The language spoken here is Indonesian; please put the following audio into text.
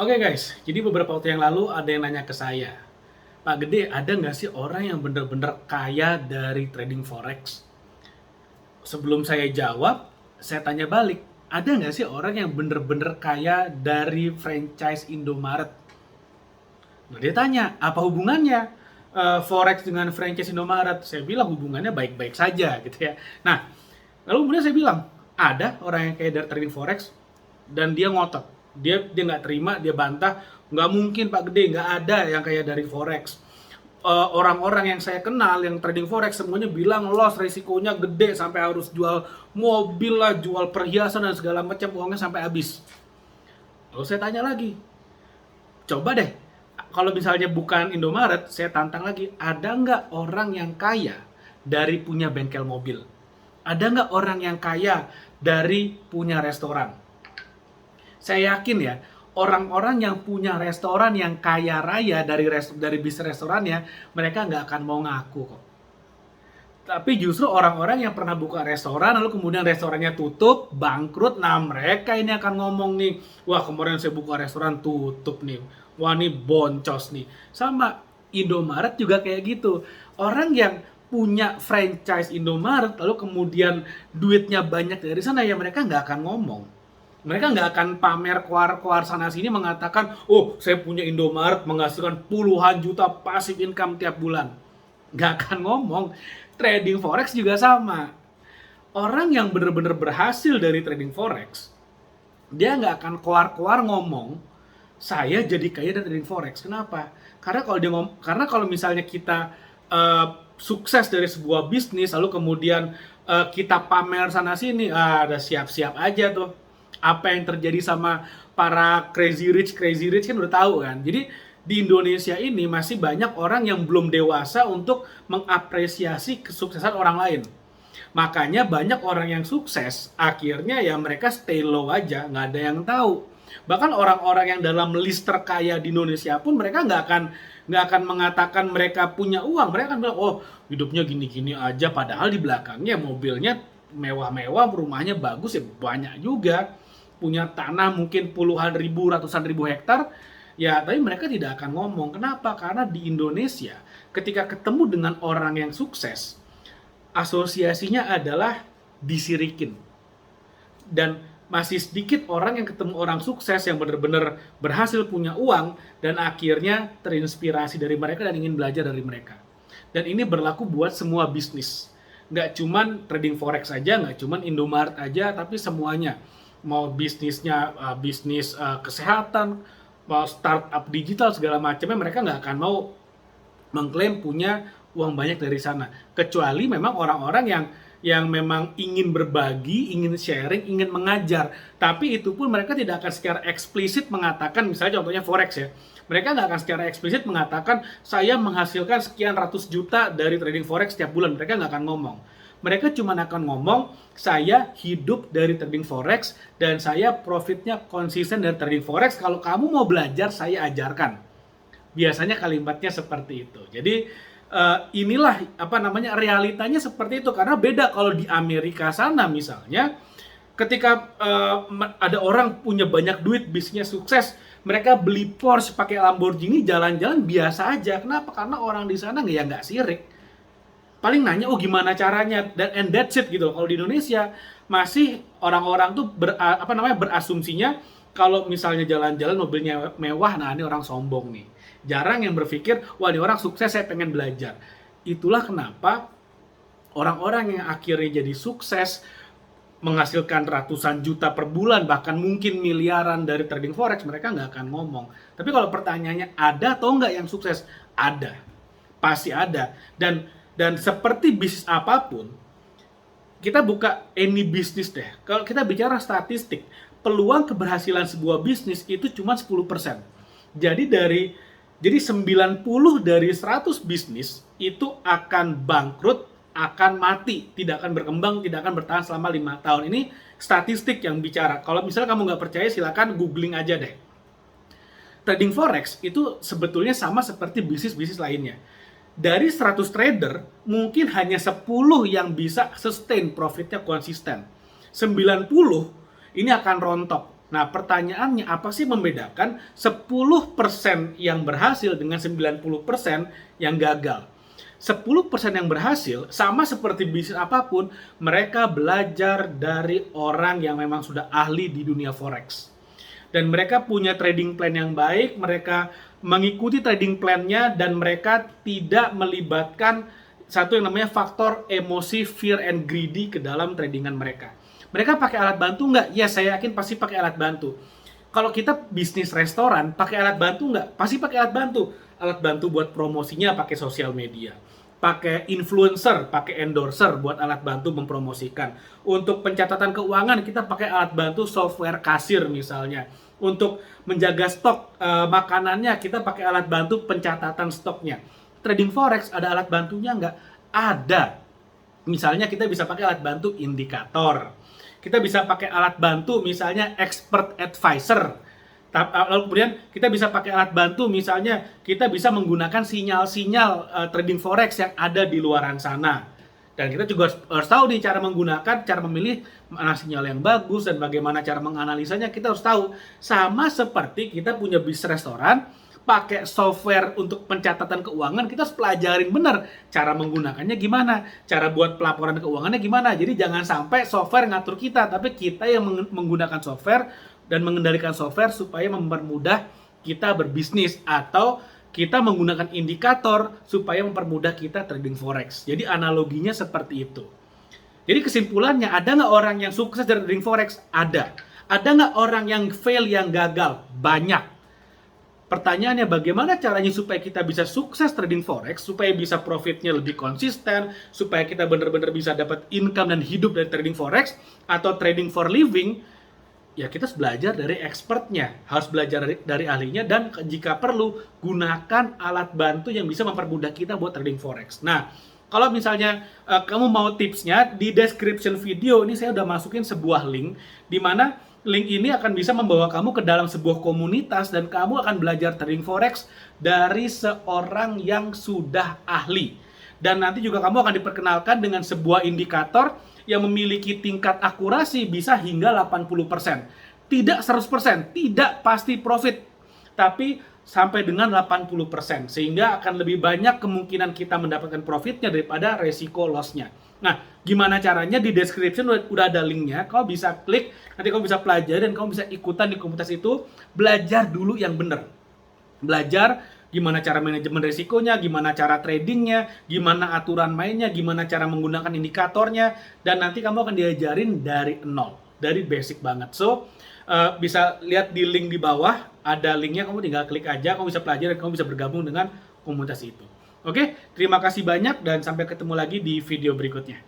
Oke guys, jadi beberapa waktu yang lalu ada yang nanya ke saya, Pak Gede, ada nggak sih orang yang bener-bener kaya dari trading forex? Sebelum saya jawab, saya tanya balik, ada nggak sih orang yang bener-bener kaya dari franchise Indomaret? Nah, dia tanya, apa hubungannya forex dengan franchise Indomaret? Saya bilang hubungannya baik-baik saja gitu ya. Nah, lalu kemudian saya bilang, ada orang yang kaya dari trading forex dan dia ngotot. Dia nggak terima, dia bantah, nggak mungkin Pak Gede, nggak ada yang kaya dari forex. Orang-orang yang saya kenal yang trading forex semuanya bilang loss resikonya gede sampai harus jual mobil lah, jual perhiasan dan segala macam, uangnya sampai habis. Lalu saya tanya lagi, coba deh, kalau misalnya bukan Indomaret, saya tantang lagi, ada nggak orang yang kaya dari punya bengkel mobil? Ada nggak orang yang kaya dari punya restoran? Saya yakin ya, orang-orang yang punya restoran yang kaya raya dari bisnis restorannya, mereka nggak akan mau ngaku kok. Tapi justru orang-orang yang pernah buka restoran lalu kemudian restorannya tutup, bangkrut, nah mereka ini akan ngomong nih, wah kemarin saya buka restoran tutup nih, wah ini boncos nih. Sama Indomaret juga kayak gitu. Orang yang punya franchise Indomaret lalu kemudian duitnya banyak dari sana, ya mereka nggak akan ngomong. Mereka nggak akan pamer keluar-keluar sana sini mengatakan, oh saya punya Indomaret menghasilkan puluhan juta passive income tiap bulan. Nggak akan ngomong. Trading forex juga sama. Orang yang benar-benar berhasil dari trading forex, dia nggak akan keluar-keluar ngomong, saya jadi kaya dari trading forex. Kenapa? Karena kalau misalnya kita sukses dari sebuah bisnis, lalu kemudian kita pamer sana sini, ada siap-siap aja tuh. Apa yang terjadi sama para crazy rich kan udah tahu kan. Jadi di Indonesia ini masih banyak orang yang belum dewasa untuk mengapresiasi kesuksesan orang lain. Makanya banyak orang yang sukses, akhirnya ya mereka stay low aja, nggak ada yang tahu. Bahkan orang-orang yang dalam list terkaya di Indonesia pun mereka nggak akan mengatakan mereka punya uang. Mereka akan bilang, oh hidupnya gini-gini aja, padahal di belakangnya mobilnya mewah-mewah, rumahnya bagus ya banyak juga. Punya tanah mungkin puluhan ribu, ratusan ribu hektar, ya tapi mereka tidak akan ngomong. Kenapa? Karena di Indonesia ketika ketemu dengan orang yang sukses, asosiasinya adalah disirikin. Dan masih sedikit orang yang ketemu orang sukses yang benar-benar berhasil punya uang dan akhirnya terinspirasi dari mereka dan ingin belajar dari mereka. Dan ini berlaku buat semua bisnis. Nggak cuman trading forex aja, nggak cuman Indomaret aja, tapi semuanya. Mau bisnisnya bisnis kesehatan, mau startup digital segala macamnya, mereka nggak akan mau mengklaim punya uang banyak dari sana, kecuali memang orang-orang yang memang ingin berbagi, ingin sharing, ingin mengajar. Tapi itu pun mereka tidak akan secara eksplisit mengatakan, misalnya contohnya forex ya, mereka nggak akan secara eksplisit mengatakan saya menghasilkan sekian ratus juta dari trading forex setiap bulan. Mereka nggak akan ngomong. Mereka cuma akan ngomong, saya hidup dari trading forex dan saya profitnya konsisten dari trading forex. Kalau kamu mau belajar, saya ajarkan. Biasanya kalimatnya seperti itu. Jadi inilah apa namanya realitanya seperti itu, karena beda kalau di Amerika sana misalnya, ketika ada orang punya banyak duit, bisnisnya sukses, mereka beli Porsche, pakai Lamborghini, jalan-jalan biasa aja. Kenapa? Karena orang di sana nggak sirik. Paling nanya, oh gimana caranya, and that's it gitu loh. Kalau di Indonesia masih orang-orang tuh berasumsinya kalau misalnya jalan-jalan mobilnya mewah, nah ini orang sombong nih. Jarang yang berpikir, wah ini orang sukses, saya pengen belajar. Itulah kenapa orang-orang yang akhirnya jadi sukses, menghasilkan ratusan juta per bulan, bahkan mungkin miliaran dari trading forex, mereka nggak akan ngomong. Tapi kalau pertanyaannya, ada atau nggak yang sukses? Ada. Pasti ada. Dan seperti bisnis apapun, kita buka any bisnis deh. Kalau kita bicara statistik, peluang keberhasilan sebuah bisnis itu cuma 10%. Jadi 90 dari 100 bisnis itu akan bangkrut, akan mati, tidak akan berkembang, tidak akan bertahan selama 5 tahun. Ini statistik yang bicara. Kalau misalnya kamu nggak percaya, silakan googling aja deh. Trading forex itu sebetulnya sama seperti bisnis-bisnis lainnya. Dari 100 trader, mungkin hanya 10 yang bisa sustain profitnya konsisten. 90 ini akan rontok. Nah, pertanyaannya apa sih membedakan 10% yang berhasil dengan 90% yang gagal? 10% yang berhasil sama seperti bisnis apapun, mereka belajar dari orang yang memang sudah ahli di dunia forex. Dan mereka punya trading plan yang baik, mereka mengikuti trading plan-nya dan mereka tidak melibatkan satu yang namanya faktor emosi, fear and greedy ke dalam tradingan mereka. Mereka pakai alat bantu nggak? Ya, saya yakin pasti pakai alat bantu. Kalau kita bisnis restoran, pakai alat bantu nggak? Pasti pakai alat bantu. Alat bantu buat promosinya pakai sosial media. Pakai influencer, pakai endorser buat alat bantu mempromosikan. Untuk pencatatan keuangan, kita pakai alat bantu software kasir misalnya. Untuk menjaga stok makanannya, kita pakai alat bantu pencatatan stoknya. Trading forex ada alat bantunya nggak? Ada. Misalnya kita bisa pakai alat bantu indikator. Kita bisa pakai alat bantu misalnya expert advisor. Lalu kemudian kita bisa pakai alat bantu misalnya kita bisa menggunakan sinyal-sinyal trading forex yang ada di luaran sana. Dan kita juga harus tahu nih cara menggunakan, cara memilih mana sinyal yang bagus dan bagaimana cara menganalisanya, kita harus tahu. Sama seperti kita punya bisnis restoran, pakai software untuk pencatatan keuangan, kita harus pelajarin benar cara menggunakannya gimana, cara buat pelaporan keuangannya gimana. Jadi jangan sampai software ngatur kita, tapi kita yang menggunakan software dan mengendalikan software supaya mempermudah kita berbisnis, atau kita menggunakan indikator supaya mempermudah kita trading forex. Jadi analoginya seperti itu. Jadi kesimpulannya, ada nggak orang yang sukses dari trading forex? Ada. Ada nggak orang yang fail, yang gagal? Banyak. Pertanyaannya, bagaimana caranya supaya kita bisa sukses trading forex, supaya bisa profitnya lebih konsisten, supaya kita benar-benar bisa dapat income dan hidup dari trading forex atau trading for living? Ya, kita harus belajar dari expertnya, harus belajar dari ahlinya, dan jika perlu gunakan alat bantu yang bisa mempermudah kita buat trading forex. Nah, kalau misalnya kamu mau tipsnya, di description video ini saya udah masukin sebuah link di mana link ini akan bisa membawa kamu ke dalam sebuah komunitas dan kamu akan belajar trading forex dari seorang yang sudah ahli. Dan nanti juga kamu akan diperkenalkan dengan sebuah indikator yang memiliki tingkat akurasi bisa hingga 80%. Tidak 100%, tidak pasti profit, tapi sampai dengan 80%. Sehingga akan lebih banyak kemungkinan kita mendapatkan profitnya daripada resiko loss-nya. Nah, gimana caranya? Di description udah ada linknya, kau bisa klik, nanti kau bisa pelajari dan kau bisa ikutan di komunitas itu. Belajar dulu yang benar. Belajar gimana cara manajemen resikonya, gimana cara tradingnya, gimana aturan mainnya, gimana cara menggunakan indikatornya, dan nanti kamu akan diajarin dari nol, dari basic banget. So, bisa lihat di link di bawah, ada linknya, kamu tinggal klik aja, kamu bisa pelajari dan kamu bisa bergabung dengan komunitas itu. Oke, terima kasih banyak dan sampai ketemu lagi di video berikutnya.